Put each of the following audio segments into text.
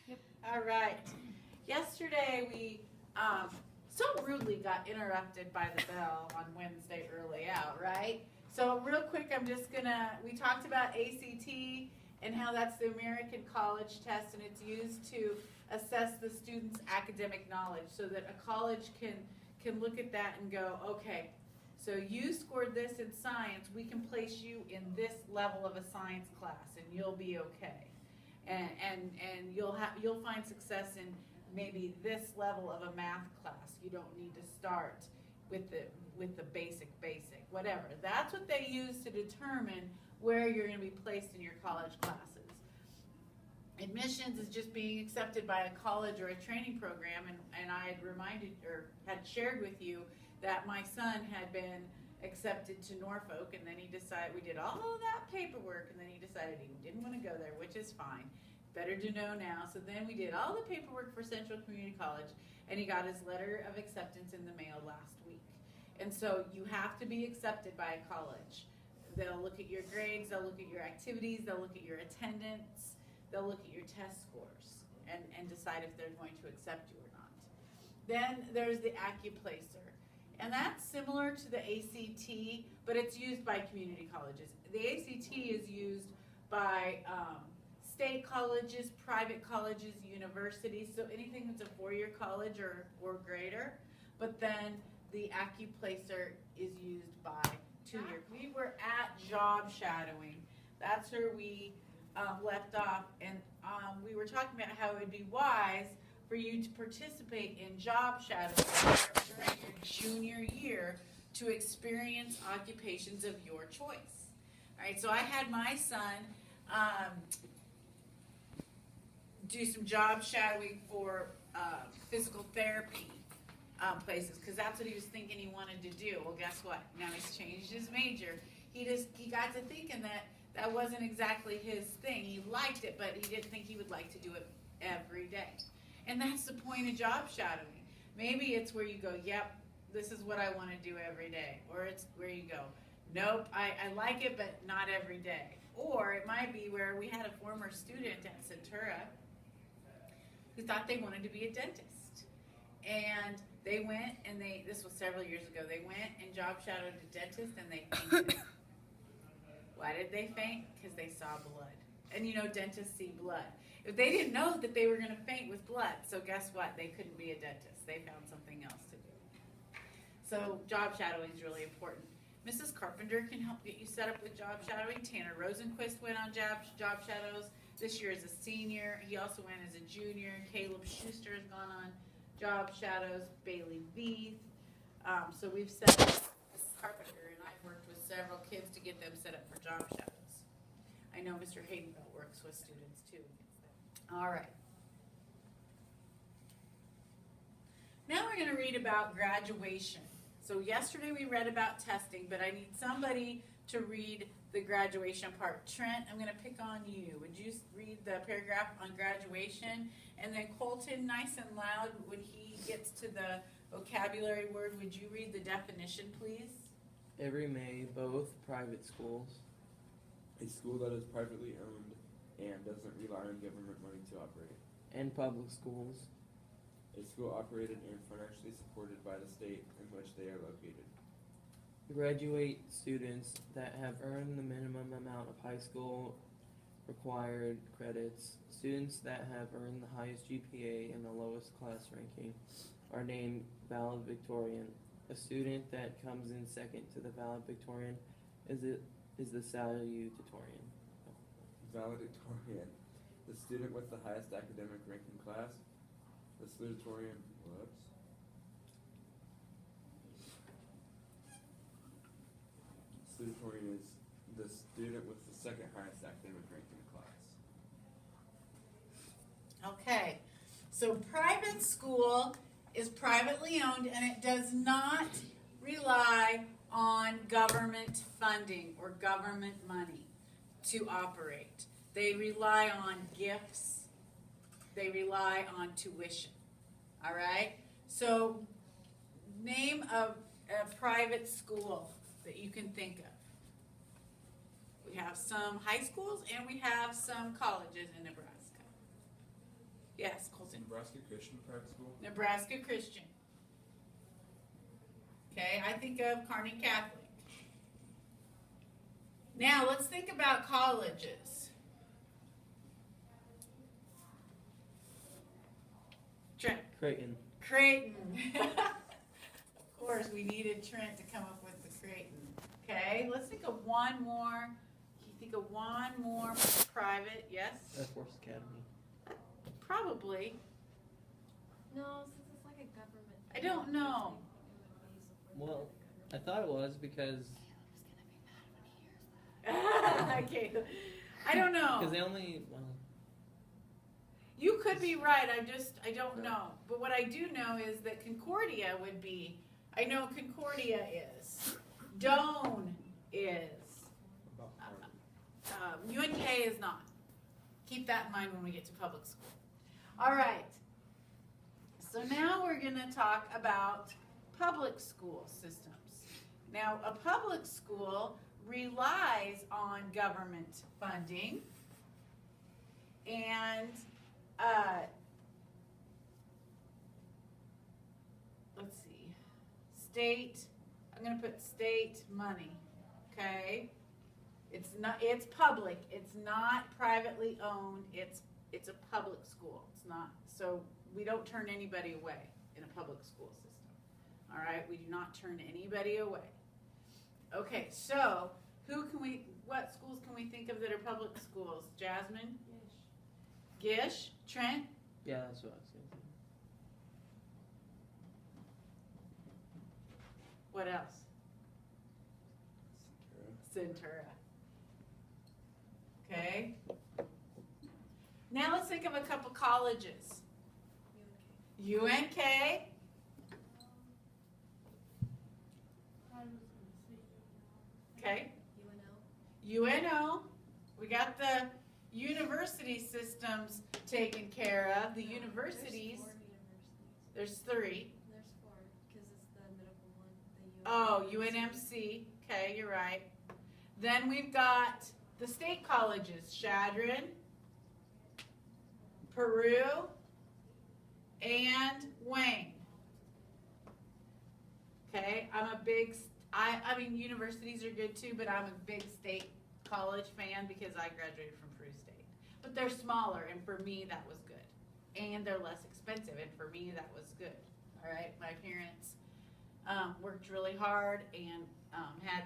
Yep. All right. Yesterday we so rudely got interrupted by the bell on Wednesday early out, right? So real quick, we talked about ACT and how that's the American College Test, and it's used to assess the student's academic knowledge so that a college can look at that and go, okay, so you scored this in science, we can place you in this level of a science class and you'll be okay. And you'll find success in maybe this level of a math class. You don't need to start with the basic, whatever. That's what they use to determine where you're going to be placed in your college classes. Admissions is just being accepted by a college or a training program, and I had reminded or had shared with you that my son had been accepted to Norfolk, and then he decided, we did all of that paperwork, and then he decided he didn't want to go there, which is fine. Better to know now. So then we did all the paperwork for Central Community College, and he got his letter of acceptance in the mail last week. And so you have to be accepted by a college. They'll look at your grades, they'll look at your activities, they'll look at your attendance, they'll look at your test scores and decide if they're going to accept you or not. Then there's the AccuPlacer. And that's similar to the ACT, but it's used by community colleges. The ACT is used by state colleges, private colleges, universities, so anything that's a 4-year college or greater. But then the AccuPlacer is used by 2-year. We were at job shadowing. That's where we left off, and we were talking about how it would be wise for you to participate in job shadowing during your junior year to experience occupations of your choice. All right, so I had my son do some job shadowing for physical therapy places, because that's what he was thinking he wanted to do. Well, guess what? Now he's changed his major. He got to thinking that wasn't exactly his thing. He liked it, but he didn't think he would like to do it every day. And that's the point of job shadowing. Maybe it's where you go, yep, this is what I want to do every day. Or it's where you go, nope, I like it, but not every day. Or it might be where we had a former student at Centura who thought they wanted to be a dentist. And they went and this was several years ago, they went and job shadowed a dentist and they fainted. Why did they faint? Because they saw blood. And you know, dentists see blood. If they didn't know that they were going to faint with blood, so guess what? They couldn't be a dentist. They found something else to do. So job shadowing is really important. Mrs. Carpenter can help get you set up with job shadowing. Tanner Rosenquist went on job shadows. This year as a senior. He also went as a junior. Caleb Schuster has gone on job shadows. Bailey Veith. So we've set up Mrs. Carpenter, and I've worked with several kids to get them set up for job shadows. I know Mr. Haydenbelt works with students too. All right. Now we're going to read about graduation. So yesterday we read about testing, but I need somebody to read the graduation part. Trent, I'm going to pick on you. Would you read the paragraph on graduation? And then Colton, nice and loud, when he gets to the vocabulary word, would you read the definition, please? Every May, both private schools. A school that is privately owned and doesn't rely on government money to operate. And public schools. A school operated and financially supported by the state in which they are located. Graduate students that have earned the minimum amount of high school required credits. Students that have earned the highest GPA and the lowest class ranking are named Valedictorian. A student that comes in second to the Valedictorian is the Salutatorian. Valedictorian. The student with the highest academic ranking class. The Salutatorian. Salutatorian is the student with the second highest academic ranking class. Okay, so private school is privately owned and it does not rely on government funding or government money to operate. They rely on gifts. They rely on tuition. All right? So name a private school that you can think of. We have some high schools and we have some colleges in Nebraska. Yes, Colton. Nebraska Christian private school. Nebraska Christian. Okay, I think of Kearney Catholic. Now let's think about colleges. Trent. Creighton. Creighton. Of course, we needed Trent to come up with the Creighton. Okay, let's think of one more. Can you think of one more private? Yes? Air Force Academy. Probably. No, since it's like a government. I don't know. Well, I thought it was because Okay. I don't know. they only. You could be right. I don't know. But what I do know is that Concordia would be. I know Concordia is. Doane is. About Harvard. UNK is not. Keep that in mind when we get to public school. All right. So now we're going to talk about public school systems. Now, a public school relies on government funding, and let's see, state, I'm going to put state money, okay? It's public, it's not privately owned, it's a public school. It's not, so we don't turn anybody away in a public school system. All right, we do not turn anybody away. Okay, so what schools can we think of that are public schools? Jasmine? Gish? Trent? Yeah, that's what I was thinking. What else? Centura. Okay. Now let's think of a couple colleges. UNK. Okay. UNO. We got the university systems taken care of. The universities. There's 3. There's 4, because it's the middle one. Oh, UNMC. Okay, you're right. Then we've got the state colleges. Chadron, Peru, and Wayne. Okay, I mean, universities are good too, but I'm a big state college fan because I graduated from Peru State. But they're smaller, and for me, that was good. And they're less expensive, and for me, that was good. All right, my parents worked really hard and had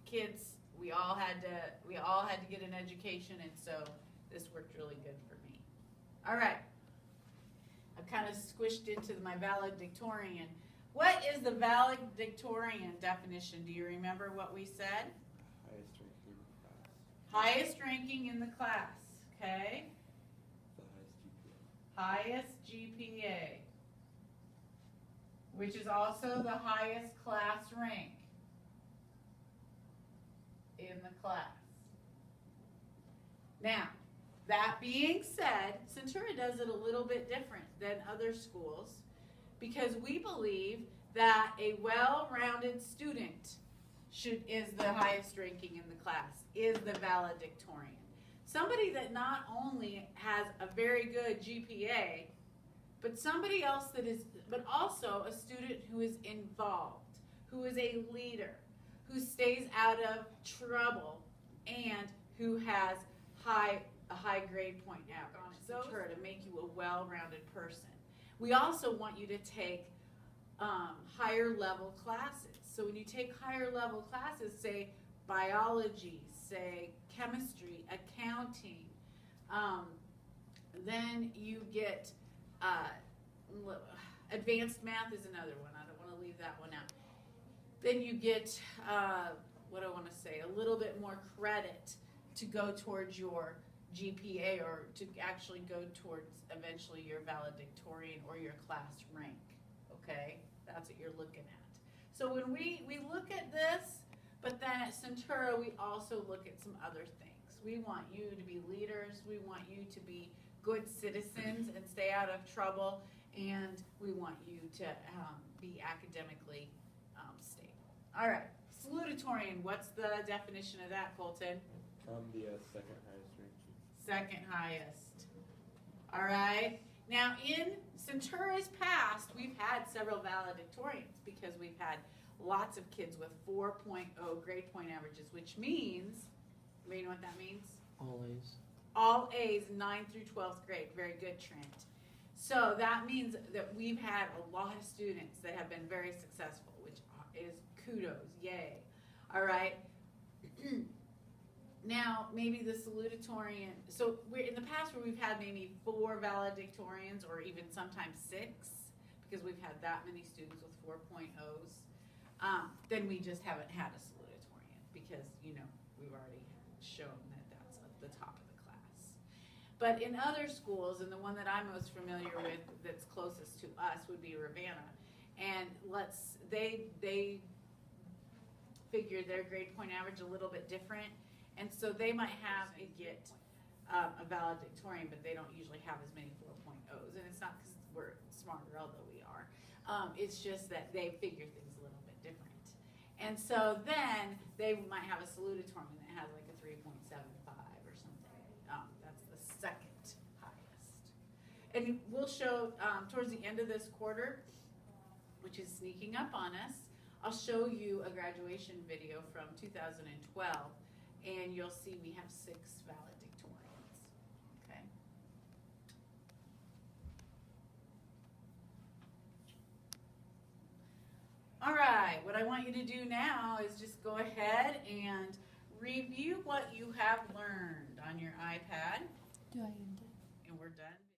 kids. We all had to get an education, and so this worked really good for me. All right, I've kind of squished into my valedictorian. What is the valedictorian definition? Do you remember what we said? Highest ranking in the class. Highest ranking in the class, okay? The highest GPA. Highest GPA, which is also the highest class rank in the class. Now, that being said, Centura does it a little bit different than other schools because we believe that a well-rounded student is the highest ranking in the class, is the valedictorian. Somebody that not only has a very good GPA, but somebody else but also a student who is involved, who is a leader, who stays out of trouble, and who has a high grade point average. So to make you a well-rounded person. We also want you to take higher level classes. So when you take higher level classes, say biology, say chemistry, accounting, then you get advanced math is another one. I don't want to leave that one out. Then you get, what do I want to say, a little bit more credit to go towards your GPA or to actually go towards eventually your valedictorian or your class rank, okay? That's what you're looking at. So when we look at this, but then at Centura, we also look at some other things. We want you to be leaders. We want you to be good citizens and stay out of trouble. And we want you to be academically stable. All right, salutatorian, what's the definition of that, Colton? The second highest ranking. Second highest. All right, Now, in Centura's past, we've had several valedictorians because we've had lots of kids with 4.0 grade point averages, which means, you know what that means? All A's. All A's, 9th through 12th grade. Very good, Trent. So that means that we've had a lot of students that have been very successful, which is kudos, yay. All right. Now, maybe the salutatorian, so we're in the past where we've had maybe 4 valedictorians or even sometimes 6, because we've had that many students with 4.0s, then we just haven't had a salutatorian because, you know, we've already shown that that's at the top of the class. But in other schools, and the one that I'm most familiar with that's closest to us would be Ravenna, and they figure their grade point average a little bit different. And so they might have a valedictorian, but they don't usually have as many 4.0s. And it's not because we're smarter, although we are. It's just that they figure things a little bit different. And so then they might have a salutatorian that has like a 3.75 or something. That's the second highest. And we'll show towards the end of this quarter, which is sneaking up on us, I'll show you a graduation video from 2012. And you'll see we have 6 valedictorians, okay? All right, what I want you to do now is just go ahead and review what you have learned on your iPad. Do I end it? And we're done.